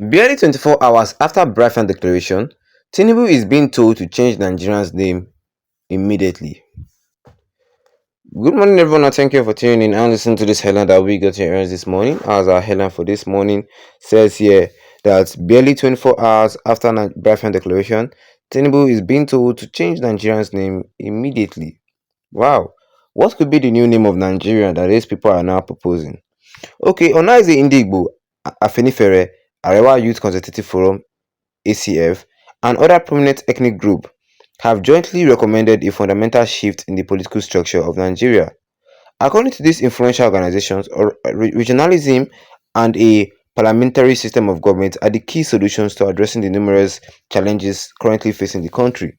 Barely 24 hours after Biafran declaration, Tinubu is being told to change Nigeria's name immediately. Good morning, everyone, and thank you for tuning in and listening to this headline that we got here this morning. As our headline for this morning says here that barely 24 hours after Biafran declaration, Tinubu is being told to change Nigeria's name immediately. Wow, what could be the new name of Nigeria that these people are now proposing? Okay, Onaize Indigbo, Afenifere, Arewa Youth Consultative Forum, ACF, and other prominent ethnic groups have jointly recommended a fundamental shift in the political structure of Nigeria. According to these influential organizations, regionalism and a parliamentary system of government are the key solutions to addressing the numerous challenges currently facing the country.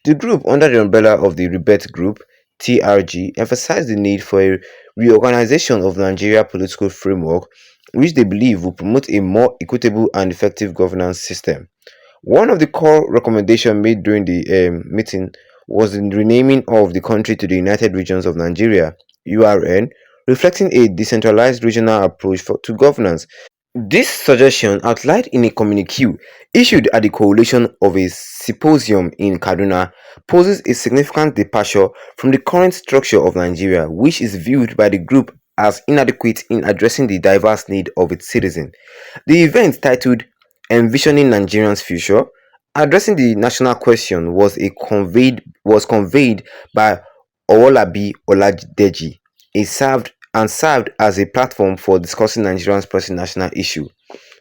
The group, under the umbrella of the Rebirth Group (TRG), emphasized the need for a reorganization of Nigeria's political framework, which they believe will promote a more equitable and effective governance system. One of the core recommendations made during the meeting was the renaming of the country to the United Regions of Nigeria (URN), reflecting a decentralized regional approach to governance. This suggestion, outlined in a communique issued at the collation of a symposium in Kaduna, poses a significant departure from the current structure of Nigeria, which is viewed by the group as inadequate in addressing the diverse needs of its citizens. The event, titled "Envisioning Nigeria's Future: Addressing the National Question," was conveyed by Owolabi Oladeji, served as a platform for discussing Nigeria's pressing national issue.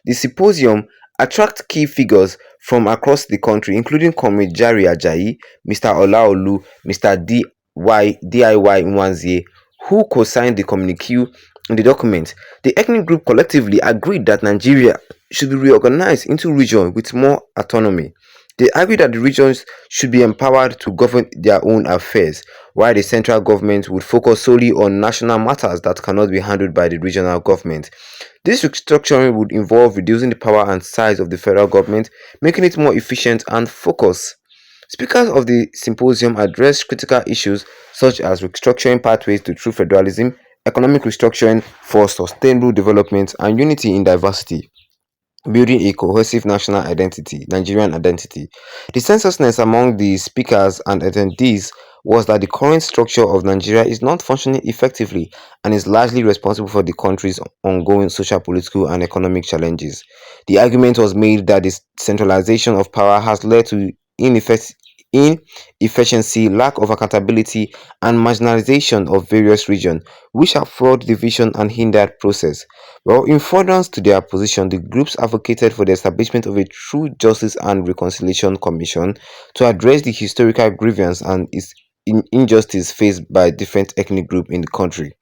The symposium attracted key figures from across the country, including Comrade Jare Ajayi, Mr. Olaolu, Mr. DIY Nwanze, who co-signed the communique in the document. The ethnic group collectively agreed that Nigeria should be reorganized into regions with more autonomy. They argued that the regions should be empowered to govern their own affairs, while the central government would focus solely on national matters that cannot be handled by the regional government. This restructuring would involve reducing the power and size of the federal government, making it more efficient and focused. Speakers of the symposium addressed critical issues such as restructuring pathways to true federalism, economic restructuring for sustainable development, and unity in diversity, building a cohesive national identity, Nigerian identity. The censusness among the speakers and attendees was that the current structure of Nigeria is not functioning effectively and is largely responsible for the country's ongoing social, political, and economic challenges. The argument was made that the centralization of power has led to inefficiency, lack of accountability, and marginalization of various regions, which have fueled division and hindered process. Well, in furtherance to their position, the groups advocated for the establishment of a true Justice and Reconciliation Commission to address the historical grievance and injustice faced by different ethnic groups in the country.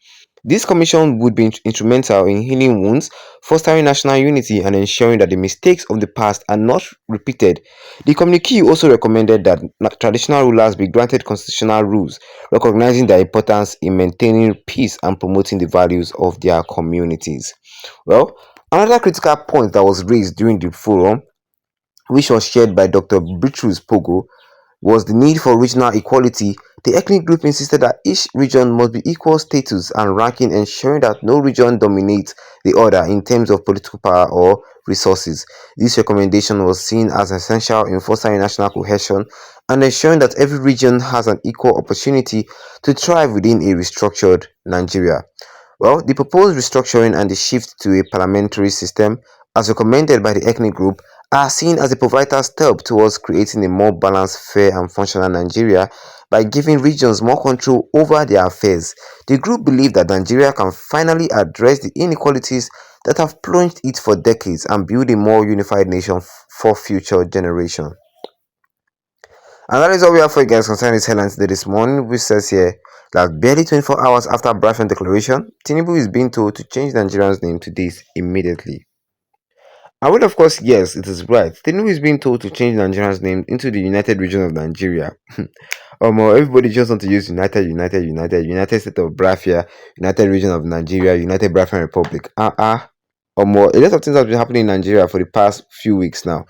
This commission would be instrumental in healing wounds, fostering national unity, and ensuring that the mistakes of the past are not repeated. The communique also recommended that traditional rulers be granted constitutional rules, recognizing their importance in maintaining peace and promoting the values of their communities. Well, another critical point that was raised during the forum, which was shared by Dr. Bitrus Pogo, was the need for regional equality. The ethnic group insisted that each region must be equal status and ranking, ensuring that no region dominates the other in terms of political power or resources. This recommendation was seen as essential in fostering national cohesion and ensuring that every region has an equal opportunity to thrive within a restructured Nigeria. Well, the proposed restructuring and the shift to a parliamentary system, as recommended by the ethnic group, are seen as a pivotal step towards creating a more balanced, fair, and functional Nigeria by giving regions more control over their affairs. The group believe that Nigeria can finally address the inequalities that have plunged it for decades and build a more unified nation for future generations. And that is all we have for you guys concerning this headline today this morning, which says here that barely 24 hours after Biafran declaration, Tinubu is being told to change Nigeria's name to this immediately. I will, of course, yes, it is right. Tinubu is being told to change Nigeria's name into the United Region of Nigeria. Everybody just want to use United State of Biafra, United Region of Nigeria, United Biafran Republic. A lot of things have been happening in Nigeria for the past few weeks now.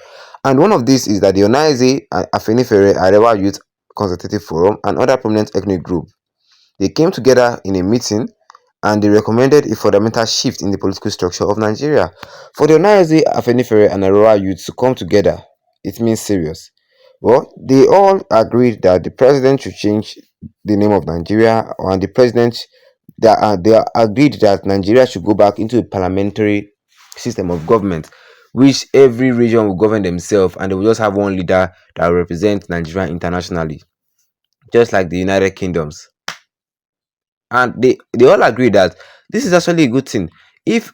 And one of these is that the Onaize, Afenifere, Arewa Youth Consultative Forum, and other prominent ethnic groups, they came together in a meeting and they recommended a fundamental shift in the political structure of Nigeria. For the Onaeze, Afenifere, and Aurora youth to come together, it means serious. Well, they all agreed that the president should change the name of Nigeria, and the president they agreed that Nigeria should go back into a parliamentary system of government, which every region will govern themselves, and they will just have one leader that will represent Nigeria internationally, just like the United Kingdoms. And they all agree that this is actually a good thing. If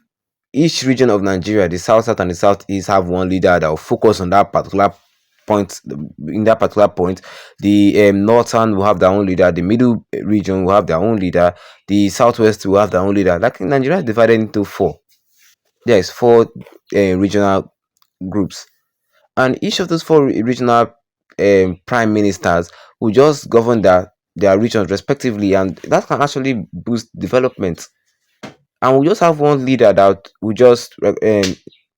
each region of Nigeria, the south and the southeast, have one leader that will focus on that particular point, in that particular point, the northern will have their own leader, the middle region will have their own leader, the southwest will have their own leader. Like Nigeria is divided into four. Yes, four regional groups, and each of those four regional prime ministers will just govern their regions respectively, and that can actually boost development. And we just have one leader that will just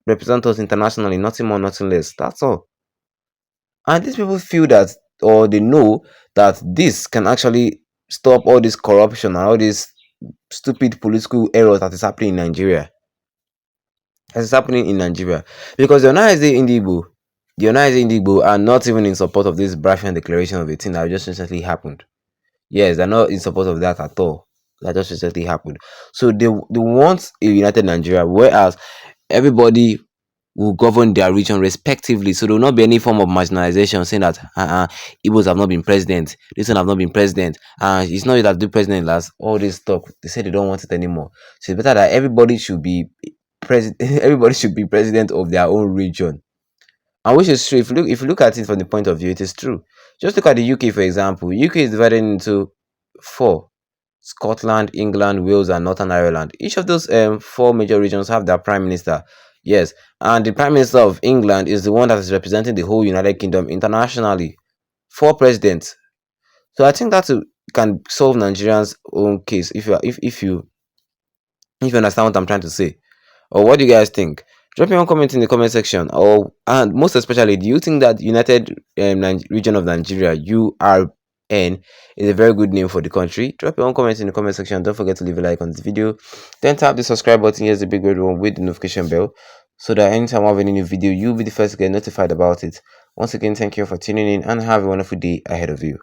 represent us internationally, nothing more, nothing less. That's all. And these people feel that, or they know that this can actually stop all this corruption and all these stupid political errors that is happening in Nigeria. That is happening in Nigeria. Because the Onaise Indigo are not even in support of this Biafran declaration of a thing that just recently happened. Yes, they're not in support of that at all. That just recently happened. So they want a united Nigeria, whereas everybody will govern their region respectively. So there will not be any form of marginalization saying that Igbos have not been president, this one have not been president, it's not you that do president last. All this talk, they say they don't want it anymore. So it's better that everybody should be president. Everybody should be president of their own region. And which is true. If you look at it from the point of view, it is true. Just look at the UK for example. UK is divided into four: Scotland, England, Wales, and Northern Ireland. Each of those four major regions have their prime minister. Yes, and the prime minister of England is the one that is representing the whole United Kingdom internationally. Four presidents. So I think that can solve Nigerians' own case if you understand what I'm trying to say. Or what do you guys think? Drop your own comment in the comment section. Or and most especially, do you think that United Region of Nigeria (URN) is a very good name for the country? Drop your own comment in the comment section. Don't forget to leave a like on this video. Then tap the subscribe button. Here's the big red one with the notification bell, so that anytime I have any new video, you'll be the first to get notified about it. Once again, thank you for tuning in and have a wonderful day ahead of you.